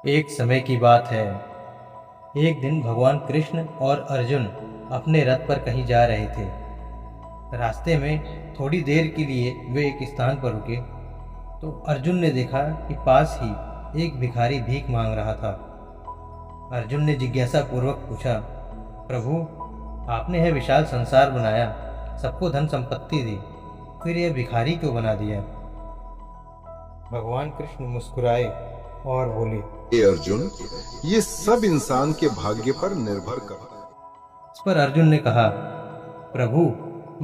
एक समय की बात है। एक दिन भगवान कृष्ण और अर्जुन अपने रथ पर कहीं जा रहे थे। रास्ते में थोड़ी देर के लिए वे एक स्थान पर रुके तो अर्जुन ने देखा कि पास ही एक भिखारी भीख मांग रहा था। अर्जुन ने जिज्ञासा पूर्वक पूछा, प्रभु, आपने यह विशाल संसार बनाया, सबको धन संपत्ति दी, फिर यह भिखारी क्यों बना दिया? भगवान कृष्ण मुस्कुराए और बोले, हे अर्जुन, ये सब इंसान के भाग्य पर निर्भर करता है। इस पर अर्जुन ने कहा, प्रभु,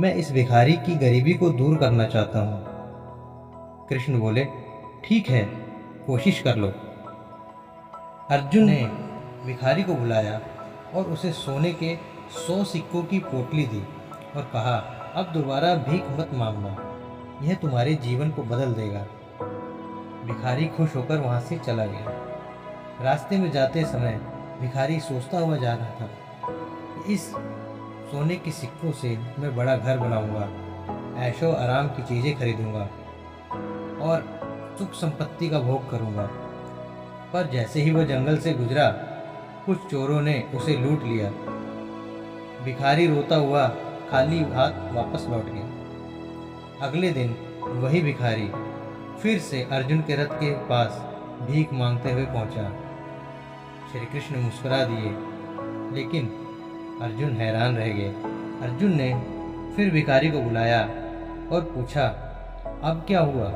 मैं इस भिखारी की गरीबी को दूर करना चाहता हूँ। कृष्ण बोले, ठीक है, कोशिश कर लो। अर्जुन ने भिखारी को बुलाया और उसे सोने के 100 सिक्कों की पोटली दी और कहा, अब दोबारा भीख मत मांगना, यह तुम्हारे जीवन को बदल देगा। भिखारी खुश होकर वहाँ से चला गया। रास्ते में जाते समय भिखारी सोचता हुआ जा रहा था, इस सोने के सिक्कों से मैं बड़ा घर बनाऊंगा, ऐशो आराम की चीज़ें खरीदूंगा और सुख संपत्ति का भोग करूंगा। पर जैसे ही वह जंगल से गुजरा, कुछ चोरों ने उसे लूट लिया। भिखारी रोता हुआ खाली हाथ वापस लौट गया। अगले दिन वही भिखारी फिर से अर्जुन के रथ के पास भीख मांगते हुए पहुंचा। श्री कृष्ण मुस्कुरा दिए, लेकिन अर्जुन हैरान रह गए। अर्जुन ने फिर भिखारी को बुलाया और पूछा, अब क्या हुआ?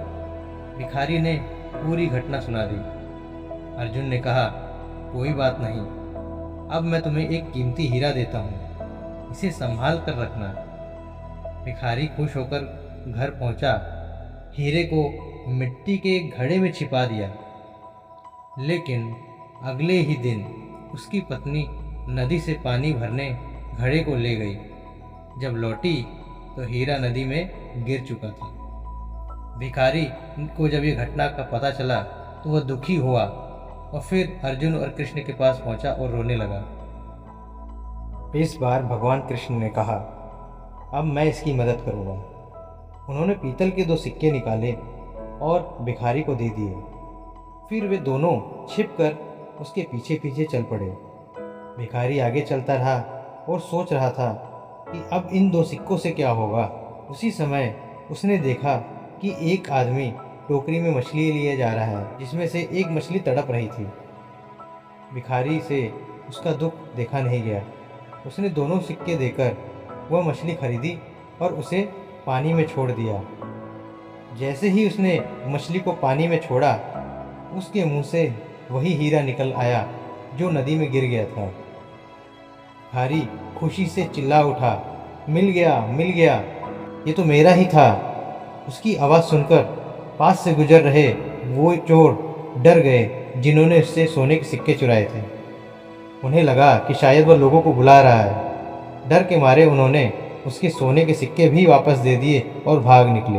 भिखारी ने पूरी घटना सुना दी। अर्जुन ने कहा, कोई बात नहीं, अब मैं तुम्हें एक कीमती हीरा देता हूँ, इसे संभाल कर रखना। भिखारी खुश होकर घर पहुँचा, हीरे को मिट्टी के घड़े में छिपा दिया। लेकिन अगले ही दिन उसकी पत्नी नदी से पानी भरने घड़े को ले गई। जब लौटी तो हीरा नदी में गिर चुका था। भिखारी को जब ये घटना का पता चला तो वह दुखी हुआ और फिर अर्जुन और कृष्ण के पास पहुंचा और रोने लगा। इस बार भगवान कृष्ण ने कहा, अब मैं इसकी मदद करूंगा। उन्होंने पीतल के 2 सिक्के निकाले और भिखारी को दे दिए। फिर वे दोनों छिपकर उसके पीछे पीछे चल पड़े। भिखारी आगे चलता रहा और सोच रहा था कि अब इन 2 सिक्कों से क्या होगा। उसी समय उसने देखा कि एक आदमी टोकरी में मछली लिए जा रहा है, जिसमें से एक मछली तड़प रही थी। भिखारी से उसका दुख देखा नहीं गया। उसने दोनों सिक्के देकर वह मछली खरीदी और उसे पानी में छोड़ दिया। जैसे ही उसने मछली को पानी में छोड़ा, उसके मुंह से वही हीरा निकल आया जो नदी में गिर गया था। भिखारी खुशी से चिल्ला उठा, मिल गया, मिल गया, ये तो मेरा ही था। उसकी आवाज़ सुनकर पास से गुजर रहे वो चोर डर गए जिन्होंने उससे सोने के सिक्के चुराए थे। उन्हें लगा कि शायद वह लोगों को बुला रहा है। डर के मारे उन्होंने उसके सोने के सिक्के भी वापस दे दिए और भाग निकले।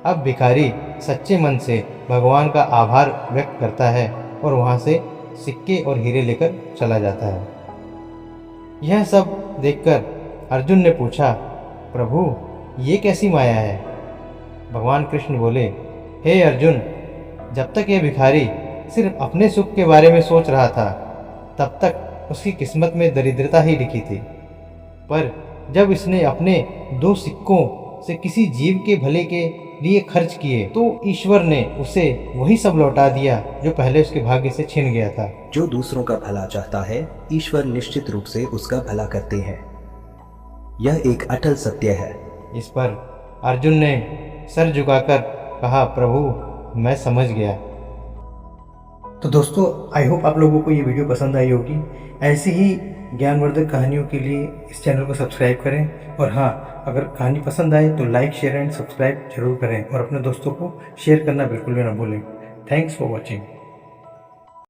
अब भिखारी सच्चे मन से भगवान का आभार व्यक्त करता है और वहाँ से सिक्के और हीरे लेकर चला जाता है। यह सब देखकर अर्जुन ने पूछा, प्रभु, ये कैसी माया है? भगवान कृष्ण बोले, हे अर्जुन, जब तक यह भिखारी सिर्फ अपने सुख के बारे में सोच रहा था, तब तक उसकी किस्मत में दरिद्रता ही लिखी थी। पर जब इसने अपने 2 सिक्कों से किसी जीव के भले के लिए खर्च किए, तो ईश्वर ने उसे वही सब लौटा दिया जो पहले उसके भाग्य से छिन गया था। जो दूसरों का भला चाहता है, ईश्वर निश्चित रूप से उसका भला करते हैं। यह एक अटल सत्य है। इस पर अर्जुन ने सर झुकाकर कहा, प्रभु, मैं समझ गया। तो दोस्तों, आई होप आप लोगों को ये वीडियो पसंद आई होगी। ऐसी ही ज्ञानवर्धक कहानियों के लिए इस चैनल को सब्सक्राइब करें और हाँ, अगर कहानी पसंद आए तो लाइक, शेयर एंड सब्सक्राइब जरूर करें और अपने दोस्तों को शेयर करना बिल्कुल भी ना भूलें। Thanks for watching.